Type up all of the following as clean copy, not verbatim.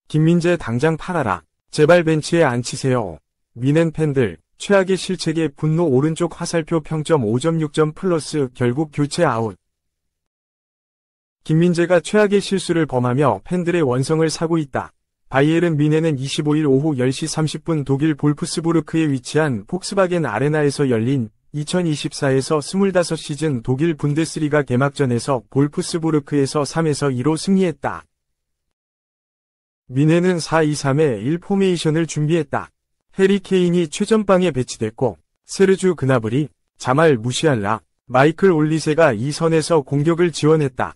김민재 당장 팔아라. 제발 벤치에 앉히세요. 미넨 팬들, 최악의 실책에 분노. 오른쪽 화살표 평점 5.6점 플러스. 결국 교체 아웃. 김민재가 최악의 실수를 범하며 팬들의 원성을 사고 있다. 바이에른 뮌헨은 25일 오후 10시 30분 독일 볼프스부르크에 위치한 폭스바겐 아레나에서 열린 2024에서 25시즌 독일 분데스리가 개막전에서 볼프스부르크에서 3-2로 승리했다. 뮌헨은 4-2-3-1 포메이션을 준비했다. 해리 케인이 최전방에 배치됐고 세르주 그나브리, 자말 무시알라, 마이클 올리세가 이 선에서 공격을 지원했다.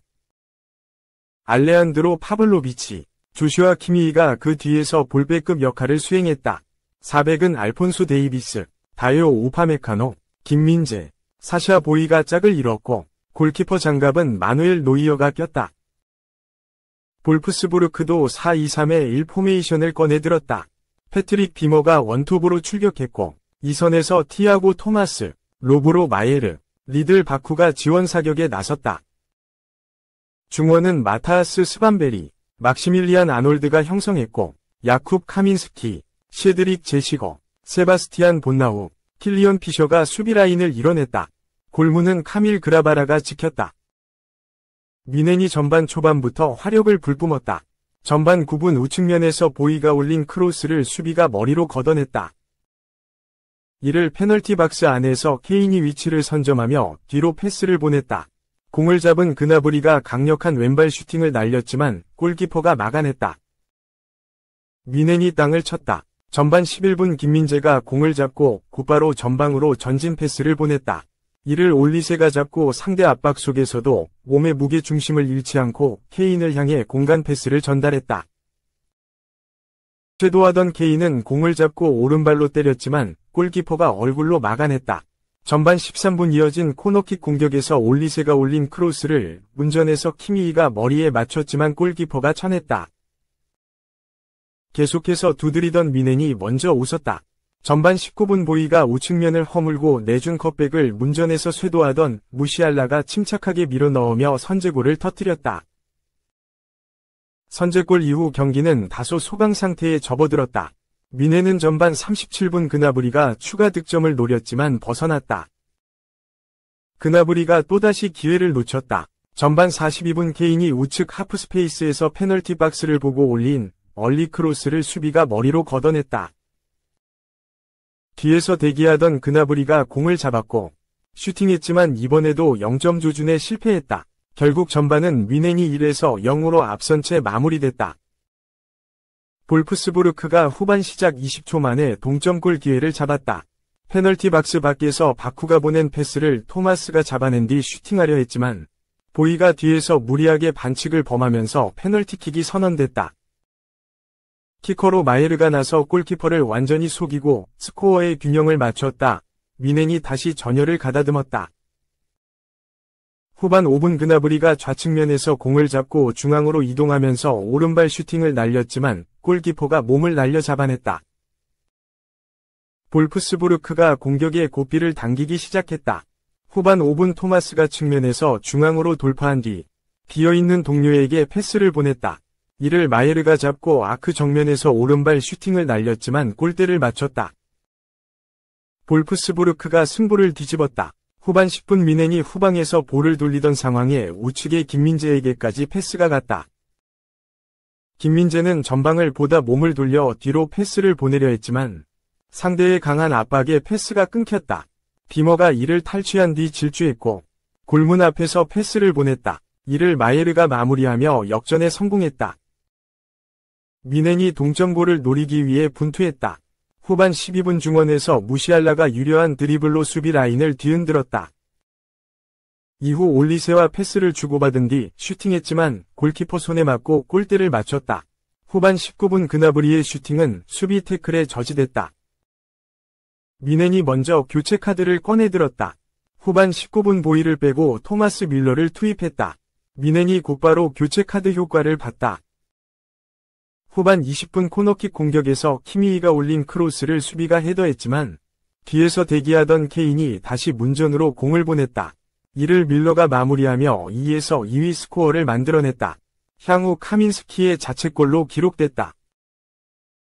알레한드로 파블로비치, 조슈아 키미히가 그 뒤에서 볼백급 역할을 수행했다. 400은 알폰소 데이비스, 다요 우파메카노, 김민재, 사샤 보이가 짝을 이뤘고 골키퍼 장갑은 마누엘 노이어가 꼈다. 볼프스부르크도 4-2-3-1 포메이션을 꺼내들었다. 패트릭 비머가 원톱으로 출격했고 이 선에서 티아고 토마스, 로브로 마예르, 리들 바쿠가 지원 사격에 나섰다. 중원은 마타스 스반베리, 막시밀리안 아놀드가 형성했고 야쿱 카민스키, 셰드릭 제시거, 세바스티안 본나우, 킬리언 피셔가 수비 라인을 이뤄냈다. 골문은 카밀 그라바라가 지켰다. 뮌헨이 전반 초반부터 화력을 불뿜었다. 전반 9분 우측면에서 보이가 올린 크로스를 수비가 머리로 걷어냈다. 이를 페널티 박스 안에서 케인이 위치를 선점하며 뒤로 패스를 보냈다. 공을 잡은 그나브리가 강력한 왼발 슈팅을 날렸지만 골키퍼가 막아냈다. 뮌헨이 땅을 쳤다. 전반 11분 김민재가 공을 잡고 곧바로 전방으로 전진 패스를 보냈다. 이를 올리세가 잡고 상대 압박 속에서도 몸의 무게 중심을 잃지 않고 케인을 향해 공간 패스를 전달했다. 쇄도하던 케인은 공을 잡고 오른발로 때렸지만 골키퍼가 얼굴로 막아냈다. 전반 13분 이어진 코너킥 공격에서 올리세가 올린 크로스를 문전에서 키미히가 머리에 맞췄지만 골키퍼가 쳐냈다. 계속해서 두드리던 뮌헨이 먼저 웃었다. 전반 19분 보이가 우측면을 허물고 내준 컵백을 문전에서 쇄도하던 무시알라가 침착하게 밀어넣으며 선제골을 터뜨렸다. 선제골 이후 경기는 다소 소강 상태에 접어들었다. 뮌헨은 전반 37분 그나브리가 추가 득점을 노렸지만 벗어났다. 그나브리가 또다시 기회를 놓쳤다. 전반 42분 케인이 우측 하프스페이스에서 페널티 박스를 보고 올린 얼리 크로스를 수비가 머리로 걷어냈다. 뒤에서 대기하던 그나브리가 공을 잡았고 슈팅했지만 이번에도 0점 조준에 실패했다. 결국 전반은 뮌헨이 1에서 0으로 앞선 채 마무리됐다. 볼프스부르크가 후반 시작 20초 만에 동점골 기회를 잡았다. 페널티 박스 밖에서 바쿠가 보낸 패스를 토마스가 잡아낸 뒤 슈팅하려 했지만 보이가 뒤에서 무리하게 반칙을 범하면서 페널티킥이 선언됐다. 키커로 마예르가 나서 골키퍼를 완전히 속이고 스코어의 균형을 맞췄다. 뮌헨이 다시 전열을 가다듬었다. 후반 5분 그나브리가 좌측면에서 공을 잡고 중앙으로 이동하면서 오른발 슈팅을 날렸지만 골키퍼가 몸을 날려 잡아냈다. 볼프스부르크가 공격의 고삐를 당기기 시작했다. 후반 5분 토마스가 측면에서 중앙으로 돌파한 뒤 비어있는 동료에게 패스를 보냈다. 이를 마예르가 잡고 아크 정면에서 오른발 슈팅을 날렸지만 골대를 맞췄다. 볼프스부르크가 승부를 뒤집었다. 후반 10분 뮌헨이 후방에서 볼을 돌리던 상황에 우측의 김민재에게까지 패스가 갔다. 김민재는 전방을 보다 몸을 돌려 뒤로 패스를 보내려 했지만 상대의 강한 압박에 패스가 끊겼다. 비머가 이를 탈취한 뒤 질주했고 골문 앞에서 패스를 보냈다. 이를 마예르가 마무리하며 역전에 성공했다. 뮌헨이 동점골을 노리기 위해 분투했다. 후반 12분 중원에서 무시알라가 유려한 드리블로 수비 라인을 뒤흔들었다. 이후 올리세와 패스를 주고받은 뒤 슈팅했지만 골키퍼 손에 맞고 골대를 맞췄다. 후반 19분 그나브리의 슈팅은 수비 태클에 저지됐다. 뮌헨이 먼저 교체 카드를 꺼내들었다. 후반 19분 보이를 빼고 토마스 밀러를 투입했다. 뮌헨이 곧바로 교체 카드 효과를 봤다. 후반 20분 코너킥 공격에서 키미히가 올린 크로스를 수비가 헤더했지만 뒤에서 대기하던 케인이 다시 문전으로 공을 보냈다. 이를 밀러가 마무리하며 2에서 2위 스코어를 만들어냈다. 향후 카민스키의 자책골로 기록됐다.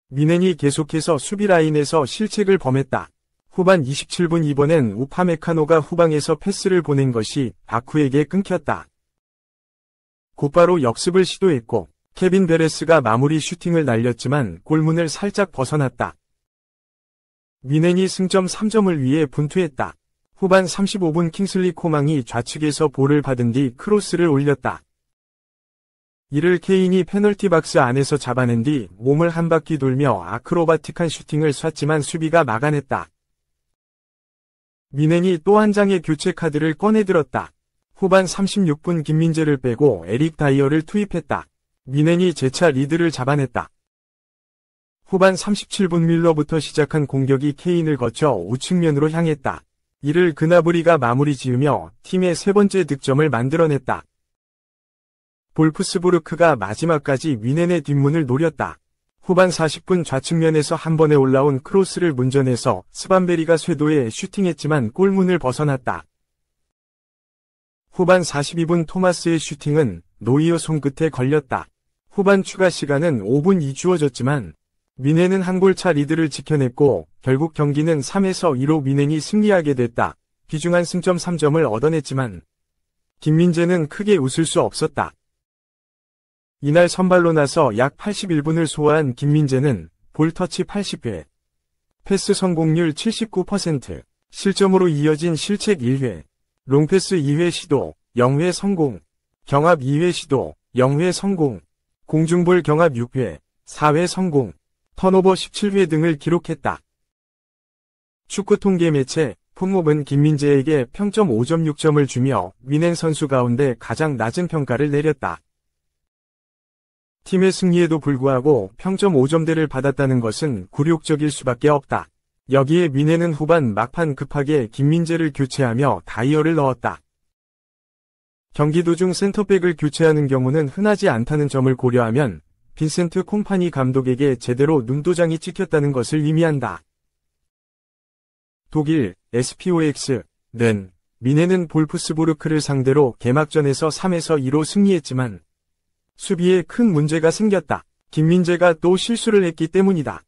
미넨이 계속해서 수비 라인에서 실책을 범했다. 후반 27분 이번엔 우파메카노가 후방에서 패스를 보낸 것이 바쿠에게 끊겼다. 곧바로 역습을 시도했고 케빈 베레스가 마무리 슈팅을 날렸지만 골문을 살짝 벗어났다. 미넨이 승점 3점을 위해 분투했다. 후반 35분 킹슬리 코망이 좌측에서 볼을 받은 뒤 크로스를 올렸다. 이를 케인이 페널티 박스 안에서 잡아낸 뒤 몸을 한 바퀴 돌며 아크로바틱한 슈팅을 쐈지만 수비가 막아냈다. 미넨이 또 한 장의 교체 카드를 꺼내들었다. 후반 36분 김민재를 빼고 에릭 다이어를 투입했다. 미넨이 재차 리드를 잡아냈다. 후반 37분 밀러부터 시작한 공격이 케인을 거쳐 우측면으로 향했다. 이를 그나브리가 마무리 지으며 팀의 세 번째 득점을 만들어냈다. 볼프스부르크가 마지막까지 미넨의 뒷문을 노렸다. 후반 40분 좌측면에서 한 번에 올라온 크로스를 문전해서 스반베리가 쇄도에 슈팅했지만 골문을 벗어났다. 후반 42분 토마스의 슈팅은 노이어 손끝에 걸렸다. 후반 추가 시간은 5분이 주어졌지만 미넨은 한 골차 리드를 지켜냈고 결국 경기는 3에서 2로 미넨이 승리하게 됐다. 귀중한 승점 3점을 얻어냈지만 김민재는 크게 웃을 수 없었다. 이날 선발로 나서 약 81분을 소화한 김민재는 볼터치 80회, 패스 성공률 79%, 실점으로 이어진 실책 1회, 롱패스 2회 시도, 0회 성공, 경합 2회 시도, 0회 성공, 공중볼 경합 6회, 4회 성공, 턴오버 17회 등을 기록했다. 축구 통계 매체 풋몹은 김민재에게 평점 5.6점을 주며 미넨 선수 가운데 가장 낮은 평가를 내렸다. 팀의 승리에도 불구하고 평점 5점대를 받았다는 것은 굴욕적일 수밖에 없다. 여기에 미넨은 후반 막판 급하게 김민재를 교체하며 다이어를 넣었다. 경기 도중 센터백을 교체하는 경우는 흔하지 않다는 점을 고려하면 빈센트 콤파니 감독에게 제대로 눈도장이 찍혔다는 것을 의미한다. 독일 SPOX는 미넨은 볼프스부르크를 상대로 개막전에서 3에서 2로 승리했지만 수비에 큰 문제가 생겼다. 김민재가 또 실수를 했기 때문이다.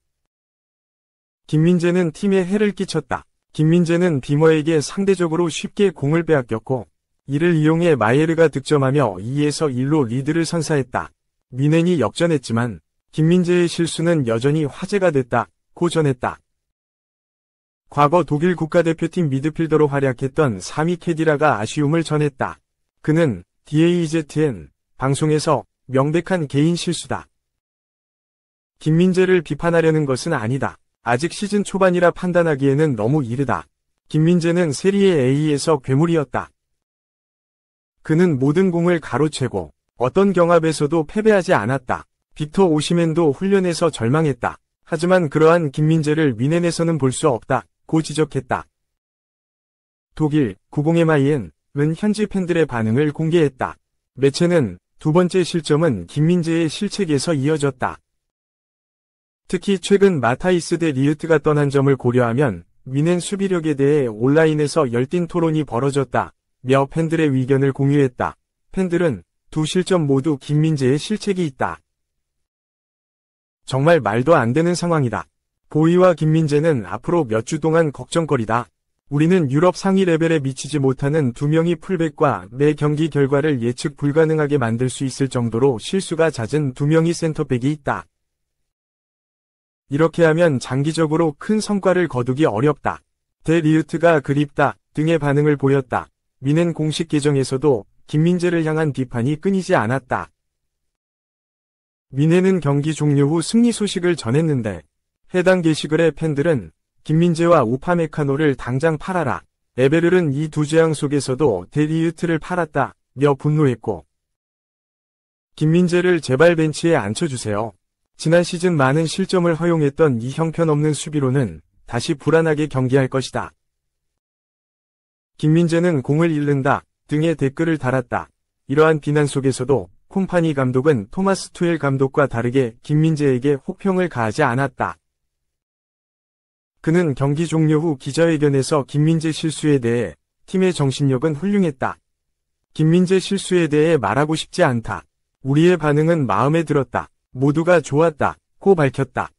김민재는 팀에 해를 끼쳤다. 김민재는 비머에게 상대적으로 쉽게 공을 빼앗겼고 이를 이용해 마예르가 득점하며 2에서 1로 리드를 선사했다. 미넨이 역전했지만 김민재의 실수는 여전히 화제가 됐다. 고 전했다. 과거 독일 국가대표팀 미드필더로 활약했던 사미 케디라가 아쉬움을 전했다. 그는 DAZN 방송에서 명백한 개인 실수다. 김민재를 비판하려는 것은 아니다. 아직 시즌 초반이라 판단하기에는 너무 이르다. 김민재는 세리에 A에서 괴물이었다. 그는 모든 공을 가로채고 어떤 경합에서도 패배하지 않았다. 빅터 오시멘도 훈련에서 절망했다. 하지만 그러한 김민재를 미넨에서는 볼 수 없다. 고 지적했다. 독일 90MIN은 현지 팬들의 반응을 공개했다. 매체는 두 번째 실점은 김민재의 실책에서 이어졌다. 특히 최근 마타이스 대 리으트가 떠난 점을 고려하면 미넨 수비력에 대해 온라인에서 열띤 토론이 벌어졌다. 며 팬들의 의견을 공유했다. 팬들은 두 실점 모두 김민재의 실책이 있다. 정말 말도 안 되는 상황이다. 보이와 김민재는 앞으로 몇 주 동안 걱정거리다. 우리는 유럽 상위 레벨에 미치지 못하는 두 명의 풀백과 매 경기 결과를 예측 불가능하게 만들 수 있을 정도로 실수가 잦은 두 명의 센터백이 있다. 이렇게 하면 장기적으로 큰 성과를 거두기 어렵다. 대 리으트가 그립다 등의 반응을 보였다. 미넨 공식 계정에서도 김민재를 향한 비판이 끊이지 않았다. 미넨은 경기 종료 후 승리 소식을 전했는데 해당 게시글의 팬들은 김민재와 우파메카노를 당장 팔아라. 에베르는 이 두 재앙 속에서도 데리으트를 팔았다. 며 분노했고 김민재를 제발 벤치에 앉혀주세요. 지난 시즌 많은 실점을 허용했던 이 형편없는 수비로는 다시 불안하게 경기할 것이다. 김민재는 공을 잃는다 등의 댓글을 달았다. 이러한 비난 속에서도 콤파니 감독은 토마스 투엘 감독과 다르게 김민재에게 혹평을 가하지 않았다. 그는 경기 종료 후 기자회견에서 김민재 실수에 대해 팀의 정신력은 훌륭했다. 김민재 실수에 대해 말하고 싶지 않다. 우리의 반응은 마음에 들었다. 모두가 좋았다. 고 밝혔다.